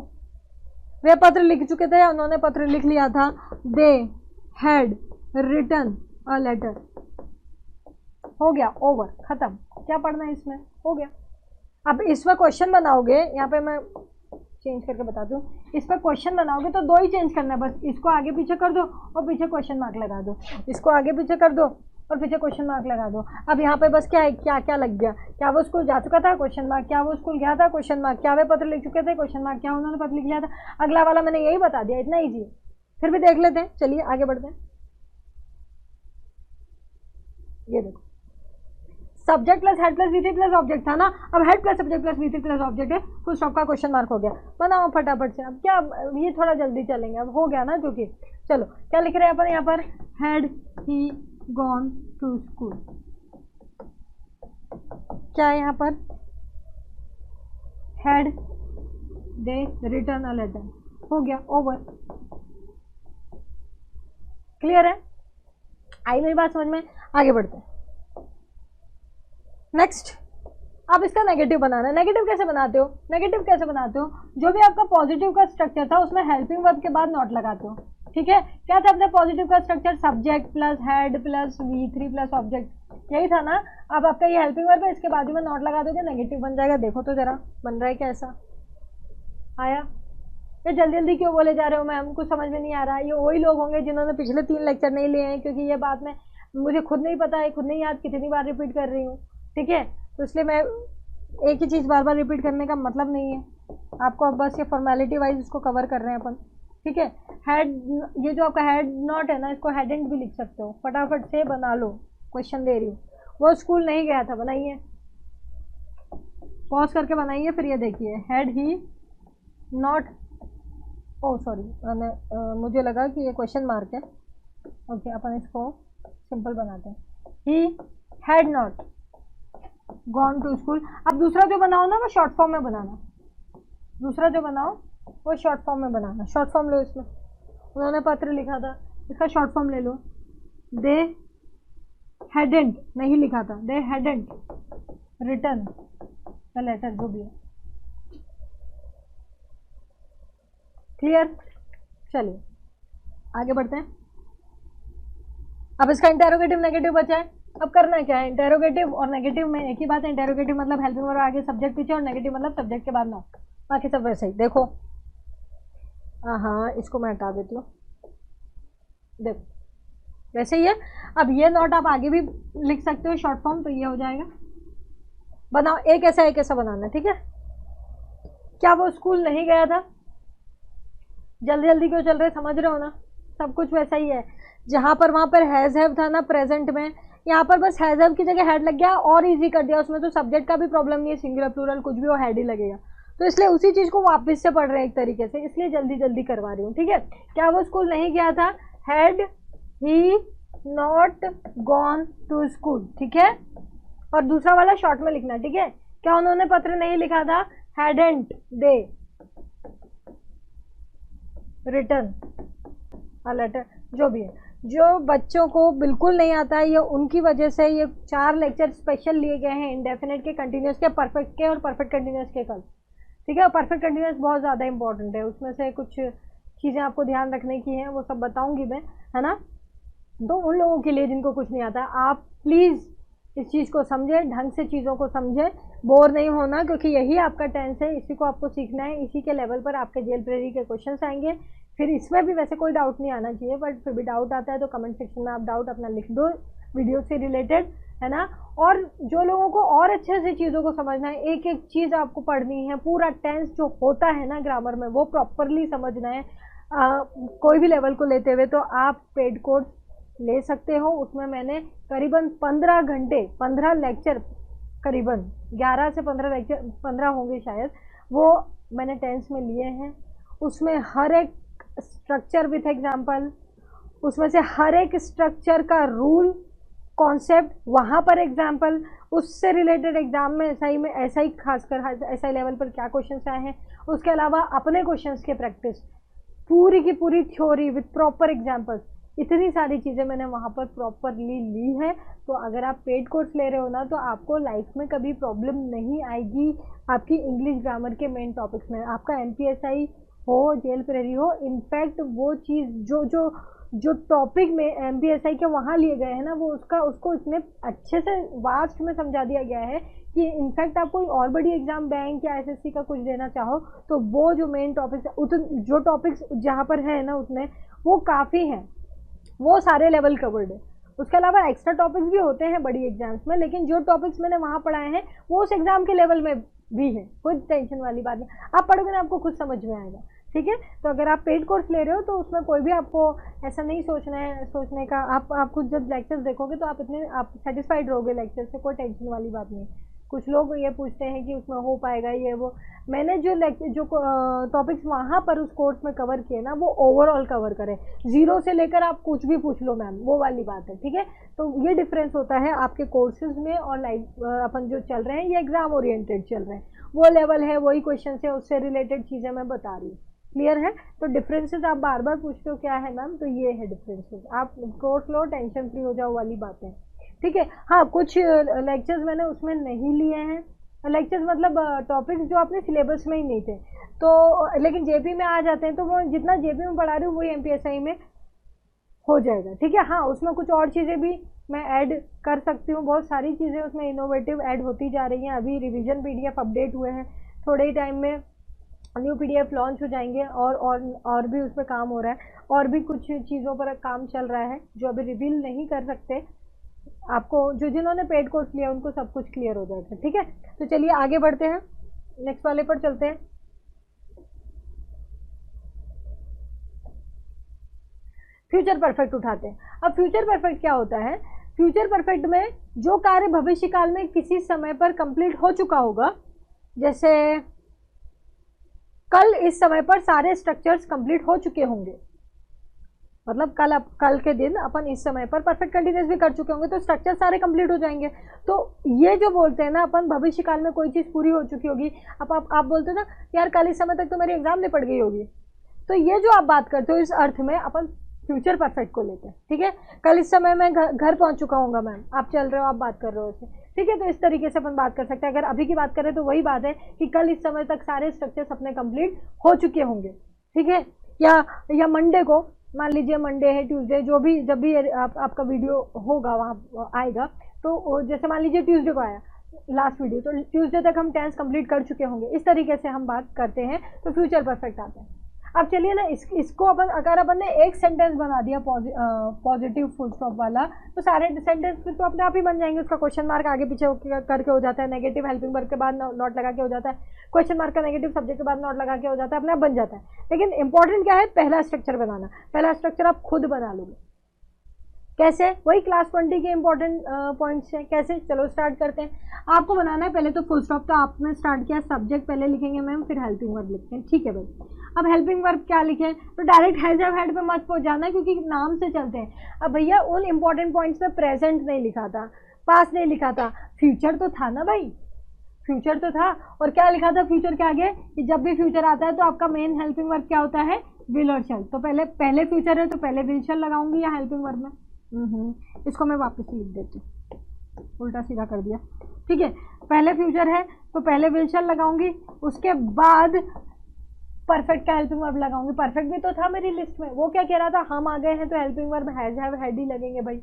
वे पत्र लिख चुके थे या उन्होंने पत्र लिख लिया था? They had written a letter. हो गया, ओवर, खत्म। क्या पढ़ना है इसमें? हो गया। अब इसमें क्वेश्चन बनाओगे, यहाँ पे मैं चेंज करके बताती हूँ। इस पर क्वेश्चन बनाओगे तो दो ही चेंज करना है बस, इसको आगे पीछे कर दो और पीछे क्वेश्चन मार्क लगा दो, इसको आगे पीछे कर दो और पीछे क्वेश्चन मार्क लगा दो। अब यहाँ पे बस क्या है, क्या क्या लग गया? क्या वो स्कूल जा चुका था? Question mark. क्या वो स्कूल गया था? Question mark. क्या वे पत्र लिख चुके थे? Question mark. क्या उन्होंने पत्र लिख लिया था? अगला वाला मैंने यही बता दिया, इतना ईजी है। फिर भी देख लेते हैं, चलिए आगे बढ़ते हैं। ये देखो, सब्जेक्ट प्लस हेड प्लस वी3 प्लस ऑब्जेक्ट था ना, अब हेड प्लस सब्जेक्ट प्लस वी3 प्लस ऑब्जेक्ट है, फुल स्टॉप का क्वेश्चन मार्क हो गया। बनाओ फटाफट से। अब क्या, ये थोड़ा जल्दी चलेंगे, अब हो गया ना, क्योंकि चलो क्या लिख रहे हैं अपन यहाँ पर? Had he gone to school. क्या है यहाँ पर? Had they written a letter. हो गया, ओवर। क्लियर है? आई मेरी बात समझ में? आगे बढ़ते हैं। नेक्स्ट, अब इसका नेगेटिव बनाना है। नेगेटिव कैसे बनाते हो? नेगेटिव कैसे बनाते हो? जो भी आपका पॉजिटिव का स्ट्रक्चर था उसमें हेल्पिंग वर्ब के बाद नॉट लगाते हो, ठीक है। क्या था अपने पॉजिटिव का structure? Subject plus had plus वी3 प्लस ऑब्जेक्ट, यही था ना। अब आपका ये हेल्पिंग वर्ब है, इसके बाजू में नॉट लगा दोगे, नेगेटिव बन जाएगा। देखो तो जरा बन रहा है कैसा आया? ये जल्दी जल्दी क्यों बोले जा रहे हो मैम? कुछ समझ में नहीं आ रहा है। ये वही लोग होंगे जिन्होंने पिछले 3 लेक्चर नहीं लिए हैं, क्योंकि ये बात में मुझे खुद नहीं पता है, खुद नहीं याद कितनी बार रिपीट कर रही हूँ, ठीक है। तो इसलिए मैं एक ही चीज़ बार बार रिपीट करने का मतलब नहीं है आपको, अब बस ये फॉर्मेलिटी वाइज इसको कवर कर रहे हैं अपन, ठीक है। हेड, ये जो आपका हेड नॉट है ना, इसको हेड एंड भी लिख सकते हो। फटाफट से बना लो, क्वेश्चन दे रही हूँ। वो स्कूल नहीं गया था, बनाइए, पॉज करके बनाइए, फिर ये देखिए had he not, oh sorry, मैंने मुझे लगा कि ये क्वेश्चन मार्क है। ओके, अपन इसको सिंपल बनाते हैं। He had not gone to school. अब दूसरा जो बनाओ ना वो शॉर्ट फॉर्म में बनाना, दूसरा जो बनाओ वो शॉर्ट फॉर्म में बनाना। शॉर्ट फॉर्म लो इसमें, उन्होंने पत्र लिखा था, इसका शॉर्ट फॉर्म ले लो। दे हैडेंट नहीं लिखा था, दे हैडेंट रिटर्न द लेटर, जो भी है। क्लियर? चलिए आगे बढ़ते हैं। अब इसका इंटेरोगेटिव नेगेटिव बचा है। अब करना क्या है? इंटेरोगेटिव और नेगेटिव में एक ही बात है। इंटेरोगेटिव मतलब हेल्पिंग वर्ब आगे सब्जेक्ट पीछे, और नेगेटिव मतलब सब्जेक्ट के बाद ना, बाकी सब वैसे ही। देखो हाँ, इसको मैं हटा देती हूँ। देखो वैसे ही है। अब ये नॉट आप आगे भी लिख सकते हो शॉर्ट फॉर्म, तो ये हो जाएगा। बनाओ एक ऐसा बनाना, ठीक है। क्या वो स्कूल नहीं गया था? जल्दी जल्दी क्यों चल रहे, समझ रहे हो ना? सब कुछ वैसा ही है। जहां पर वहां पर हैज हैव था ना प्रेजेंट में, यहाँ पर बस हैज हैव की जगह हैड लग गया और इजी कर दिया। उसमें तो सब्जेक्ट का भी प्रॉब्लम नहीं है, सिंगुलर प्लूरल कुछ भी हो हैड ही लगेगा। तो इसलिए उसी चीज को वापस से पढ़ रहे हैं एक तरीके से, इसलिए जल्दी जल्दी करवा रही हूँ, ठीक है। क्या वो स्कूल नहीं गया था? Had he not gone to school, ठीक है। और दूसरा वाला शॉर्ट में लिखना, ठीक है। क्या उन्होंने पत्र नहीं लिखा था? Hadn't they written a letter. जो भी है, जो बच्चों को बिल्कुल नहीं आता है, ये उनकी वजह से ये 4 लेक्चर स्पेशल लिए गए हैं, इंडेफिनेट के, कंटिन्यूस के, परफेक्ट के और परफेक्ट कंटिन्यूस के कल, ठीक है। परफेक्ट कंटिन्यूस बहुत ज़्यादा इंपॉर्टेंट है, उसमें से कुछ चीज़ें आपको ध्यान रखने की हैं, वो सब बताऊंगी मैं, है ना। तो उन लोगों के लिए जिनको कुछ नहीं आता, आप प्लीज़ इस चीज़ को समझें, ढंग से चीज़ों को समझें, बोर नहीं होना, क्योंकि यही आपका टेंस है, इसी को आपको सीखना है। इसी के लेवल पर आपके जेल प्रेरी के क्वेश्चंस आएंगे। फिर इसमें भी वैसे कोई डाउट नहीं आना चाहिए, बट फिर भी डाउट आता है तो कमेंट सेक्शन में आप डाउट अपना लिख दो वीडियो से रिलेटेड, है ना। और जो लोगों को और अच्छे से चीज़ों को समझना है, एक एक चीज़ आपको पढ़नी है, पूरा टेंस जो होता है ना ग्रामर में, वो प्रॉपरली समझना है कोई भी लेवल को लेते हुए, तो आप पेड कोर्स ले सकते हो। उसमें मैंने करीबन 15 घंटे, 15 लेक्चर, करीबन 11 से 15 लेक्चर, 15 होंगे शायद, वो मैंने टेंस में लिए हैं। उसमें हर एक स्ट्रक्चर विथ एग्जाम्पल, उसमें से हर एक स्ट्रक्चर का रूल, कॉन्सेप्ट, वहाँ पर एग्जाम्पल, उससे रिलेटेड एग्जाम में ऐसा ही खासकर ऐसा ही लेवल पर क्या क्वेश्चन आए हैं, उसके अलावा अपने क्वेश्चंस के प्रैक्टिस, पूरी की पूरी थ्योरी विथ प्रॉपर एग्जाम्पल्स, इतनी सारी चीज़ें मैंने वहाँ पर प्रॉपरली ली है। तो अगर आप पेड कोर्स ले रहे हो ना, तो आपको लाइफ में कभी प्रॉब्लम नहीं आएगी आपकी इंग्लिश ग्रामर के मेन टॉपिक्स में। आपका MPSI हो, जेल प्रेरी हो, इनफैक्ट वो चीज़ जो टॉपिक में MPSI के वहाँ लिए गए हैं ना, वो उसको इतने अच्छे से वास्ट में समझा दिया गया है कि इनफैक्ट आप कोई और बड़ी एग्जाम, बैंक या SSC का कुछ देना चाहो, तो वो जो मेन टॉपिक्स, जो टॉपिक्स जहाँ पर है ना, उतने वो काफ़ी हैं, वो सारे लेवल कवर्ड है। उसके अलावा एक्स्ट्रा टॉपिक्स भी होते हैं बड़ी एग्जाम्स में, लेकिन जो टॉपिक्स मैंने वहाँ पढ़ाए हैं वो उस एग्जाम के लेवल में भी है, कोई टेंशन वाली बात नहीं। आप पढ़ोगे ना, आपको खुद समझ में आएगा, ठीक है। तो अगर आप पेड कोर्स ले रहे हो तो उसमें कोई भी आपको ऐसा नहीं सोचने का, आप खुद जब लेक्चर्स देखोगे तो आप सेटिस्फाइड रहोगे लेक्चर से, कोई टेंशन वाली बात नहीं। कुछ लोग ये पूछते हैं कि उसमें हो पाएगा ये वो, मैंने जो टॉपिक्स वहाँ पर उस कोर्स में कवर किए ना, वो ओवरऑल कवर करें, 0 से लेकर आप कुछ भी पूछ लो मैम, वो वाली बात है, ठीक है। तो ये डिफरेंस होता है आपके कोर्सेज में और लाइफ अपन जो चल रहे हैं, ये एग्जाम ओरिएंटेड चल रहे हैं, वो लेवल है, वही क्वेश्चन है, उससे रिलेटेड चीज़ें मैं बता रही हूँ। क्लियर है? तो डिफरेंसेस आप बार बार पूछते हो क्या है मैम, तो ये है डिफरेंसेस। आप कोर्स लो, टेंशन फ्री हो जाओ वाली बातें, ठीक है। हाँ, कुछ लेक्चर्स मैंने उसमें नहीं लिए हैं, लेक्चर्स मतलब टॉपिक्स जो अपने सिलेबस में ही नहीं थे, तो लेकिन जेपी में आ जाते हैं, तो वो जितना जेपी में पढ़ा रही हूँ वही MPSI में हो जाएगा, ठीक है। हाँ, उसमें कुछ और चीज़ें भी मैं ऐड कर सकती हूँ, बहुत सारी चीज़ें उसमें इनोवेटिव ऐड होती जा रही हैं। अभी रिवीजन PDF अपडेट हुए हैं, थोड़े ही टाइम में न्यू PDF लॉन्च हो जाएंगे, और भी उस पर काम हो रहा है, और भी कुछ चीज़ों पर काम चल रहा है जो अभी रिवील नहीं कर सकते। आपको जिन्होंने पेड कोर्स लिया उनको सब कुछ क्लियर हो जाएगा, ठीक है। तो चलिए आगे बढ़ते हैं, नेक्स्ट वाले पर चलते हैं। फ्यूचर परफेक्ट उठाते हैं। अब फ्यूचर परफेक्ट क्या होता है? फ्यूचर परफेक्ट में जो कार्य भविष्य काल में किसी समय पर कंप्लीट हो चुका होगा, जैसे कल इस समय पर सारे स्ट्रक्चर्स कंप्लीट हो चुके होंगे, मतलब कल के दिन अपन इस समय पर परफेक्ट कंटिन्यूस भी कर चुके होंगे, तो स्ट्रक्चर सारे कंप्लीट हो जाएंगे। तो ये जो बोलते हैं ना अपन, भविष्य काल में कोई चीज़ पूरी हो चुकी होगी। अब आप बोलते हो ना यार कल इस समय तक तो मेरी एग्जाम निपट गई होगी, तो ये जो आप बात करते हो इस अर्थ में अपन फ्यूचर परफेक्ट को लेते हैं, ठीक है। कल इस समय मैं घर पहुंच चुका हूँगा मैम, आप चल रहे हो, आप बात कर रहे हो उससे, ठीक है। तो इस तरीके से अपन बात कर सकते हैं। अगर अभी की बात करें तो वही बात है कि कल इस समय तक सारे स्ट्रक्चर्स अपने कंप्लीट हो चुके होंगे, ठीक है। या मंडे को, मान लीजिए मंडे है, ट्यूसडे, जब भी आपका वीडियो होगा वहाँ आएगा, तो जैसे मान लीजिए ट्यूसडे को आया लास्ट वीडियो, तो ट्यूसडे तक हम टेंस कंप्लीट कर चुके होंगे। इस तरीके से हम बात करते हैं, तो फ्यूचर परफेक्ट आता है। अब चलिए ना, इसको अपन अगर अपन ने एक सेंटेंस बना दिया पॉजिटिव फुल स्टॉप वाला, तो सारे सेंटेंस फिर तो अपने आप ही बन जाएंगे। उसका क्वेश्चन मार्क आगे पीछे करके हो जाता है, नेगेटिव हेल्पिंग वर्ब के बाद नॉट लगा के हो जाता है, क्वेश्चन मार्क का नेगेटिव सब्जेक्ट के बाद नॉट लगा के हो जाता है, अपने आप बन जाता है। लेकिन इंपॉर्टेंट क्या है, पहला स्ट्रक्चर बनाना। पहला स्ट्रक्चर आप खुद बना लोगे। कैसे? वही क्लास 20 के इंपॉर्टेंट पॉइंट्स हैं। कैसे? चलो स्टार्ट करते हैं। आपको बनाना है पहले तो फुल स्टॉप, तो आपने स्टार्ट किया, सब्जेक्ट पहले लिखेंगे मैम, फिर हेल्पिंग वर्ब लिखते हैं, ठीक है भाई। अब हेल्पिंग वर्ब क्या लिखें, तो डायरेक्ट हैज हैव हैड पे मत पहुंच जाना है, क्योंकि नाम से चलते हैं। अब भैया उन इंपॉर्टेंट पॉइंट्स पे प्रेजेंट नहीं लिखा था, पास्ट नहीं लिखा था, फ्यूचर तो था ना भाई, फ्यूचर तो था। और क्या लिखा था फ्यूचर के आगे, कि जब भी फ्यूचर आता है तो आपका मेन हेल्पिंग वर्ब क्या होता है, विल और शैल। तो पहले फ्यूचर है तो पहले विल शैल लगाऊंगी या हेल्पिंग वर्ब में। इसको मैं वापस लिख देती हूँ, उल्टा सीधा कर दिया, ठीक है। पहले फ्यूचर है तो पहले विल शैल लगाऊंगी, उसके बाद परफेक्ट का हेल्पिंग वर्ब लगाऊंगी। परफेक्ट भी तो था मेरी लिस्ट में, वो क्या कह रहा था, हम आ गए हैं तो helping verb has have had he लगेंगे भाई।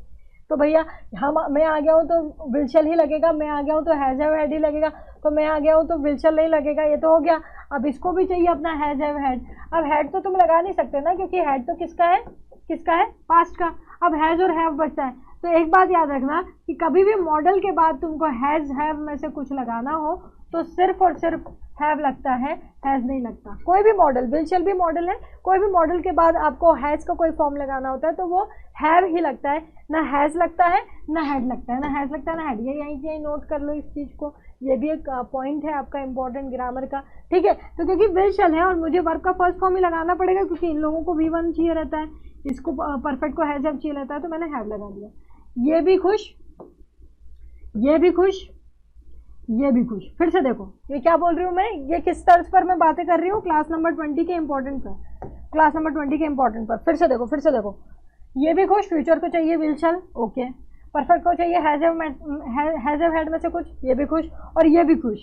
तो भैया मैं आ गया हूँ तो विल शैल ही लगेगा, मैं आ गया हूँ तो हैज हैव हैड ही लगेगा, तो मैं आ गया हूँ तो विल शैल नहीं लगेगा, ये तो हो गया। अब इसको भी चाहिए अपना हैज हैव हैड। अब हैड तो तुम लगा नहीं सकते ना, क्योंकि हैड तो किसका है, पास्ट का। अब हैज और हैव बचता है। तो एक बात याद रखना कि कभी भी मॉडल के बाद तुमको हैज हैव में से कुछ लगाना हो तो सिर्फ और सिर्फ हैव लगता है, हैज नहीं लगता। कोई भी मॉडल, विल शैल भी मॉडल है, कोई भी मॉडल के बाद आपको हैज का कोई फॉर्म लगाना होता है तो वो हैव ही लगता है, ना हैज लगता है ना हैड लगता है, ना हैज लगता है ना हैड। ये यहीं नोट कर लो इस चीज को, ये भी एक पॉइंट है आपका इंपॉर्टेंट ग्रामर का, ठीक है। तो क्योंकि विल शैल है और मुझे वर्ब का फर्स्ट फॉर्म ही लगाना पड़ेगा, क्योंकि इन लोगों को V1 चाहिए रहता है, इसको परफेक्ट को हैज हैव चाहिए रहता है, तो मैंने हैव लगा दिया। ये भी खुश, ये भी खुश, ये भी खुश। फिर से देखो ये क्या बोल रही हूँ मैं, ये किस तर्ज पर मैं बातें कर रही हूँ, क्लास नंबर 20 के इंपॉर्टेंट पर, क्लास नंबर 20 के इंपॉर्टेंट पर। फिर से देखो, ये भी खुश, फ्यूचर को चाहिए विल शैल, ओके। परफेक्ट को चाहिए हैज हैव हैड में से कुछ, ये भी खुश, और ये भी खुश।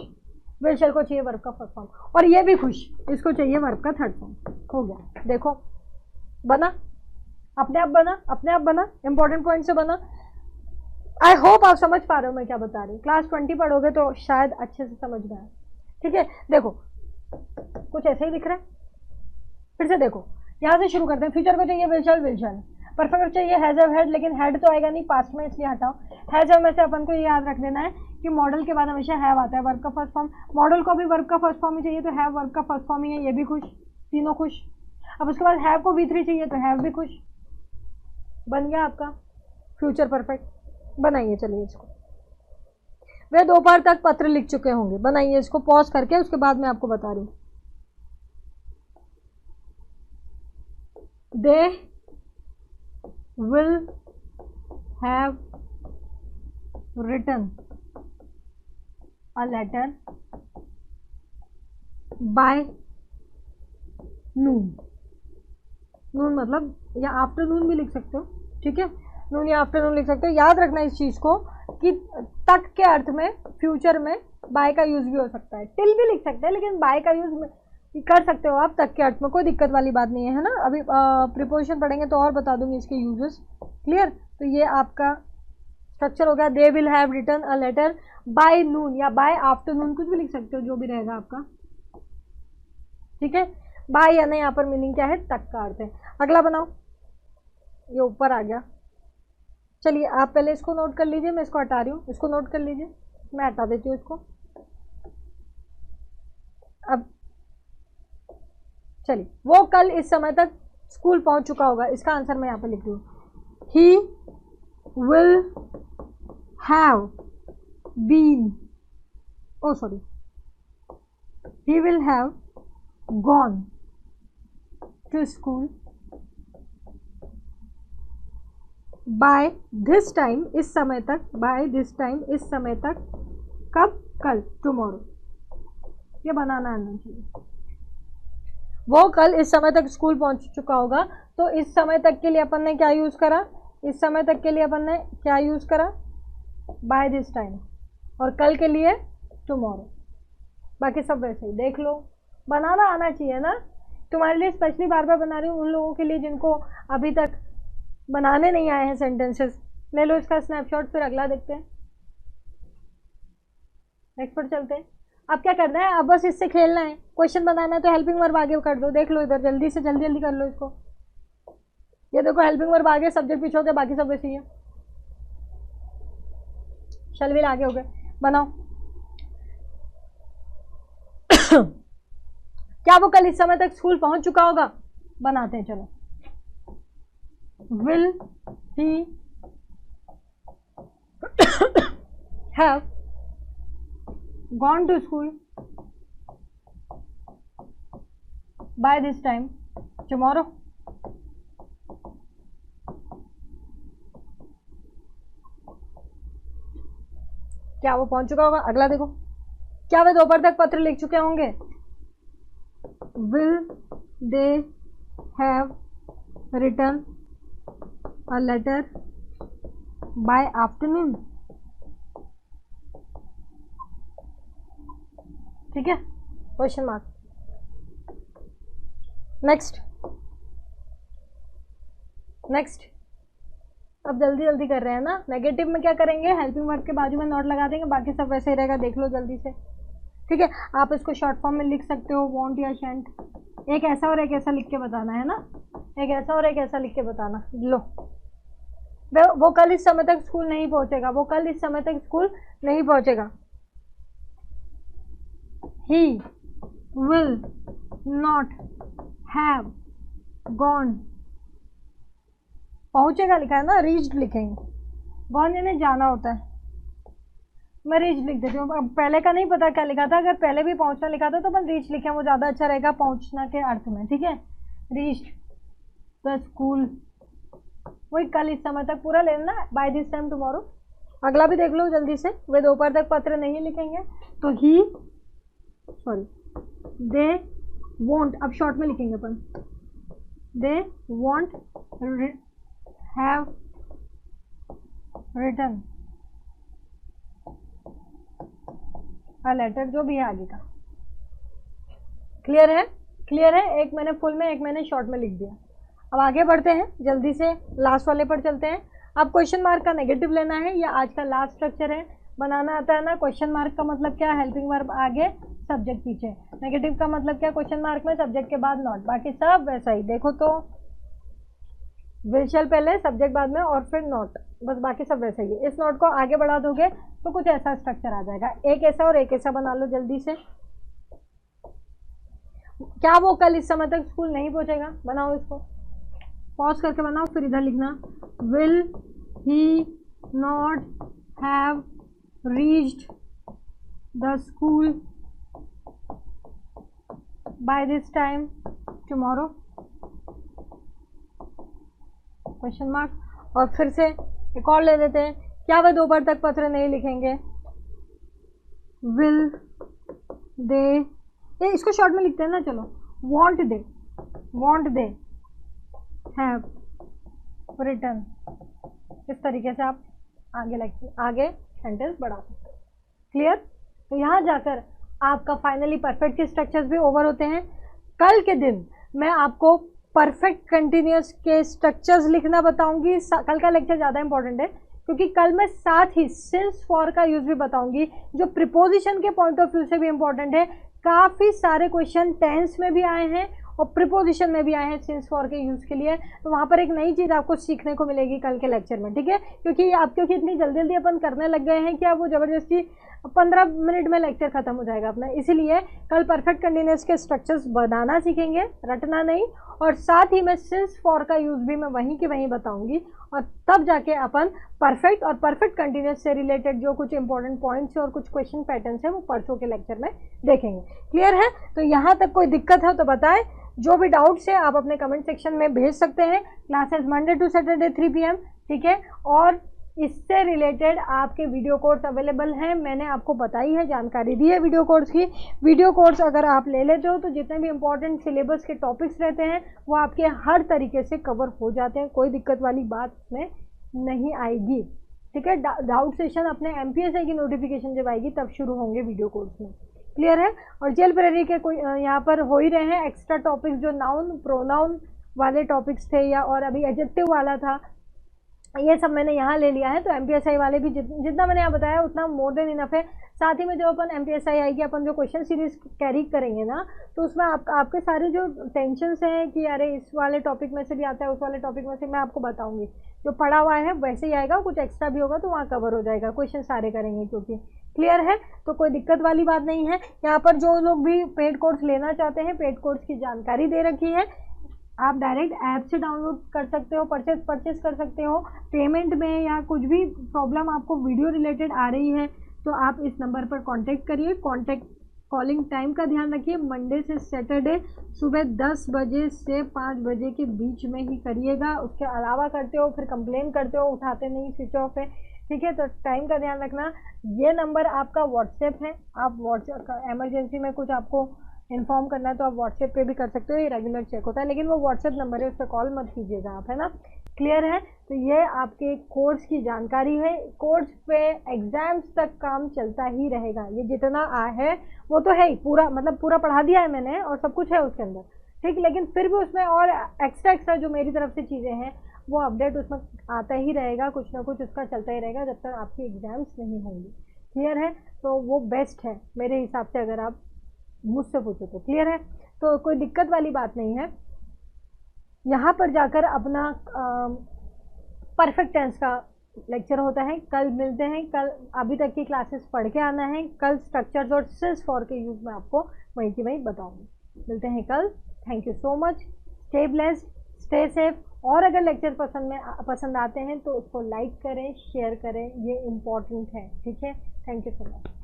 विल शैल को चाहिए वर्ब का फर्स्ट फॉर्म, और ये भी खुश, इसको चाहिए वर्ब का थर्ड फॉर्म। हो गया, देखो बना, अपने आप बना, इंपॉर्टेंट पॉइंट से बना। आई होप आप समझ पा रहे हो मैं क्या बता रही हूँ। क्लास 20 पढ़ोगे तो शायद अच्छे से समझ में आए, ठीक है। देखो कुछ ऐसे ही दिख रहा है। फिर से देखो, यहाँ से शुरू करते हैं। फ्यूचर को चाहिए विल शैल, परफेक्ट को चाहिए हैज हैव हैड, लेकिन हैड तो आएगा नहीं पास्ट में, इसलिए हटाओ। हैज हैव में से अपन को ये याद रख देना है कि मॉडल के बाद हमेशा हैव आता है, वर्ब का फर्स्ट फॉर्म। मॉडल को भी वर्ब का फर्स्ट फॉर्म ही चाहिए, तो हैव वर्ब का फर्स्ट फॉर्म ही है, ये भी खुश, तीनों खुश। अब उसके बाद हैव को V3 चाहिए, तो हैव भी खुश। बन गया आपका फ्यूचर परफेक्ट। बनाइए, चलिए इसको। वे दोपहर तक पत्र लिख चुके होंगे, बनाइए इसको पॉज करके, उसके बाद मैं आपको बता रही हूँ। They will have written a letter by noon. Noon मतलब या आफ्टरनून भी लिख सकते हो, ठीक है। नून या आफ्टरनून लिख सकते हो। याद रखना इस चीज को कि तक के अर्थ में फ्यूचर में बाय का यूज भी हो सकता है, टिल भी लिख सकते हैं, लेकिन बाय का यूज कर सकते हो आप तक के अर्थ में, कोई दिक्कत वाली बात नहीं है ना। अभी प्रिपोजिशन पढ़ेंगे तो और बता दूंगी इसके यूजेस, क्लियर। तो ये आपका स्ट्रक्चर हो गया। They will have written a letter by noon या बाय आफ्टरनून, कुछ भी लिख सकते हो, जो भी रहेगा आपका, ठीक है। बाय यानी यहाँ पर मीनिंग क्या है, तक का अर्थ है। अगला बनाओ, ये ऊपर आ गया। चलिए आप पहले इसको नोट कर लीजिए, मैं इसको हटा रही हूँ, इसको नोट कर लीजिए, मैं हटा देती हूँ इसको। अब चलिए, वो कल इस समय तक स्कूल पहुंच चुका होगा, इसका आंसर मैं यहाँ पे लिख रही हूँ। He will have been, oh sorry, he will have gone to school by this time, इस समय तक, बाय दिस टाइम, इस समय तक, कब, कल, टुमारो। ये बनाना आना चाहिए। वो कल इस समय तक स्कूल पहुंच चुका होगा, तो इस समय तक के लिए अपन ने क्या यूज करा, इस समय तक के लिए अपन ने क्या यूज करा, बाय दिस टाइम, और कल के लिए टुमारो। बाकी सब वैसे ही देख लो, बनाना आना चाहिए ना। तुम्हारे लिए स्पेशली बार बार बना रही हूँ, उन लोगों के लिए जिनको अभी तक बनाने नहीं आए हैं सेंटेंसेस। ले लो इसका स्नैपशॉट, फिर अगला देखते हैं, नेक्स्ट पर चलते हैं। अब क्या करना है, अब बस इससे खेलना है, क्वेश्चन बनाना है तो हेल्पिंग वर्ब आगे कर दो। देख लो इधर जल्दी से जल्दी जल्दी कर लो इसको। ये देखो हेल्पिंग वर्ब आगे, सब्जेक्ट पीछे हो गया, बाकी सब वैसे ही है। शैल विल आगे हो गए, बनाओ। क्या वो कल इस समय तक स्कूल पहुंच चुका होगा? बनाते हैं चलो। Will he have gone to school by this time tomorrow? क्या वो पहुंच चुका होगा? अगला देखो, क्या वे दोपहर तक पत्र लिख चुके होंगे? Will they have written a letter by afternoon? ठीक है, क्वेश्चन मार्क। Next next. अब जल्दी जल्दी कर रहे हैं ना। नेगेटिव में क्या करेंगे, हेल्पिंग वर्ब के बाजू में नॉट लगा देंगे, बाकी सब वैसे ही रहेगा, देख लो जल्दी से। ठीक है, आप इसको शॉर्ट फॉर्म में लिख सकते हो, वॉन्ट या शेंट। एक ऐसा और एक ऐसा लिख के बताना है ना, एक ऐसा और एक ऐसा लिख के बताना। लो, वो कल इस समय तक स्कूल नहीं पहुंचेगा, वो कल इस समय तक स्कूल नहीं पहुंचेगा। He will not have gone, पहुंचेगा लिखा है ना, रीच्ड लिखेंगे। गॉन यानी जाना होता है, मैं रीच लिख देती हूँ। अब पहले का नहीं पता क्या लिखा था, अगर पहले भी पहुंचना लिखा था तो अपन रीच लिखें, वो ज़्यादा अच्छा रहेगा पहुंचना के अर्थ में। ठीक है, रीच्ड द स्कूल, वही कल इस समय तक पूरा लेना, बाय दिस टाइम टुमारो। अगला भी देख लो जल्दी से। वे दोपहर तक पत्र नहीं लिखेंगे तो ही, सॉरी, दे वॉन्ट, अब शॉर्ट में लिखेंगे अपन, they won't have written a letter, जो भी है आगे का। क्लियर है? क्लियर है, एक मैंने फुल में एक मैंने शॉर्ट में लिख दिया। अब आगे बढ़ते हैं, जल्दी से लास्ट वाले पर चलते हैं। अब क्वेश्चन मार्क का नेगेटिव लेना है, या आज का लास्ट स्ट्रक्चर है, बनाना आता है ना। क्वेश्चन मार्क का मतलब क्या, हेल्पिंग वर्ब आगे सब्जेक्ट पीछे। नेगेटिव का मतलब क्या, क्वेश्चन मार्क में सब्जेक्ट के बाद नॉट, बाकी सब वैसा ही। देखो तो विल शैल पहले, सब्जेक्ट बाद में, और फिर नॉट, बस बाकी सब वैसा ही है। इस नॉट को आगे बढ़ा दोगे तो कुछ ऐसा स्ट्रक्चर आ जाएगा। एक ऐसा और एक ऐसा बना लो जल्दी से। क्या वो कल इस समय तक स्कूल नहीं पहुंचेगा? बनाओ इसको, पॉज करके बनाओ, फिर इधर लिखना, will he not have reached the school by this time tomorrow, question mark. और फिर से एक और ले लेते हैं, क्या वे दोपहर तक पत्र नहीं लिखेंगे? विल दे, इसको शॉर्ट में लिखते हैं ना, चलो, वॉन्ट दे हैव रिटन। इस तरीके से आप आगे सेंटेंस बढ़ा सकते हैं। क्लियर? तो यहाँ जाकर आपका फाइनली परफेक्ट के स्ट्रक्चर्स भी ओवर होते हैं। कल के दिन मैं आपको परफेक्ट कंटिन्यूअस के स्ट्रक्चर्स लिखना बताऊंगी। कल का लेक्चर ज़्यादा इंपॉर्टेंट है क्योंकि कल मैं साथ ही सिंस फॉर का यूज भी बताऊंगी, जो प्रिपोजिशन के पॉइंट ऑफ व्यू से भी इंपॉर्टेंट है। काफ़ी सारे क्वेश्चन टेंस में भी आए हैं और प्रिपोजिशन में भी आए हैं सिंस फॉर के यूज़ के लिए, तो वहाँ पर एक नई चीज़ आपको सीखने को मिलेगी कल के लेक्चर में। ठीक है, क्योंकि इतनी जल्दी जल्दी अपन करने लग गए हैं कि अब वो ज़बरदस्ती 15 मिनट में लेक्चर खत्म हो जाएगा अपना। इसीलिए कल परफेक्ट कंटिन्यूअस के स्ट्रक्चर्स बनाना सीखेंगे, रटना नहीं, और साथ ही मैं सिंस फॉर का यूज़ भी मैं वहीं के वहीं बताऊंगी, और तब जाके अपन परफेक्ट और परफेक्ट कंटिन्यूअस से रिलेटेड जो कुछ इंपॉर्टेंट पॉइंट्स और कुछ क्वेश्चन पैटर्न्स है वो परसों के लेक्चर में देखेंगे। क्लियर है? तो यहाँ तक कोई दिक्कत है तो बताएं, जो भी डाउट्स है आप अपने कमेंट सेक्शन में भेज सकते हैं। Classes Monday to Saturday 3 PM, ठीक है। और इससे रिलेटेड आपके वीडियो कोर्स अवेलेबल हैं, मैंने आपको बताई है, जानकारी दी है वीडियो कोर्स की। वीडियो कोर्स अगर आप ले लेते हो तो जितने भी इंपॉर्टेंट सिलेबस के टॉपिक्स रहते हैं वो आपके हर तरीके से कवर हो जाते हैं, कोई दिक्कत वाली बात इसमें नहीं आएगी। ठीक है, डाउट सेशन अपने MPSI की नोटिफिकेशन जब आएगी तब शुरू होंगे वीडियो कोर्स में। क्लियर है? और जेल प्रेरी के कोई यहाँ पर हो ही रहे हैं एक्स्ट्रा टॉपिक्स, जो नाउन प्रोनाउन वाले टॉपिक्स थे, या और अभी एडजेक्टिव वाला था, ये सब मैंने यहाँ ले लिया है। तो MPSI वाले भी जितना मैंने यहाँ बताया उतना मोर देन इनफ है। साथ ही में जो अपन MPSI आएगी, अपन जो क्वेश्चन सीरीज कैरी करेंगे ना, तो उसमें आपके सारे जो टेंशन्स हैं कि अरे इस वाले टॉपिक में से भी आता है, उस वाले टॉपिक में से, मैं आपको बताऊंगी। जो पढ़ा हुआ है वैसे ही आएगा, कुछ एक्स्ट्रा भी होगा तो वहाँ कवर हो जाएगा, क्वेश्चन सारे करेंगे क्योंकि क्लियर है। तो कोई दिक्कत वाली बात नहीं है। यहाँ पर जो लोग भी पेड कोर्स लेना चाहते हैं, पेड कोर्स की जानकारी दे रखी है, आप डायरेक्ट ऐप से डाउनलोड कर सकते हो, परचेस कर सकते हो। पेमेंट में या कुछ भी प्रॉब्लम आपको वीडियो रिलेटेड आ रही है तो आप इस नंबर पर कांटेक्ट करिए। कॉलिंग टाइम का ध्यान रखिए, मंडे से सैटरडे सुबह 10 बजे से 5 बजे के बीच में ही करिएगा। उसके अलावा करते हो फिर कंप्लेन करते हो, उठाते नहीं, स्विच ऑफ है, ठीक है। तो टाइम का ध्यान रखना। ये नंबर आपका व्हाट्सएप है, आप व्हाट्सएप इमरजेंसी में कुछ आपको इन्फॉर्म करना है तो आप व्हाट्सएप पे भी कर सकते हो, ये रेगुलर चेक होता है, लेकिन वो व्हाट्सएप नंबर है, उस पर कॉल मत कीजिएगा आप, है ना। क्लियर है। तो ये आपके कोर्स की जानकारी है। कोर्स पे एग्जाम्स तक काम चलता ही रहेगा। ये जितना है वो तो है ही, पूरा मतलब पूरा पढ़ा दिया है मैंने और सब कुछ है उसके अंदर, ठीक। लेकिन फिर भी उसमें और एक्स्ट्रा जो मेरी तरफ से चीज़ें हैं वो अपडेट उसमें आता ही रहेगा, कुछ ना कुछ उसका चलता ही रहेगा जब तक आपकी एग्जाम्स नहीं होंगी। क्लियर है। तो वो बेस्ट है मेरे हिसाब से, अगर आप मुझसे पूछो तो। क्लियर है। तो कोई दिक्कत वाली बात नहीं है। यहाँ पर जाकर अपना परफेक्ट टेंस का लेक्चर होता है, कल मिलते हैं। कल अभी तक की क्लासेस पढ़ के आना है, कल स्ट्रक्चर्स और सिंस फॉर के यूज में आपको वहीं की वहीं बताऊंगी। मिलते हैं कल। Thank you so much. Stay blessed, stay safe. और अगर लेक्चर पसंद आते हैं तो उसको लाइक करें, शेयर करें, ये इम्पोर्टेंट है, ठीक है। Thank you so much.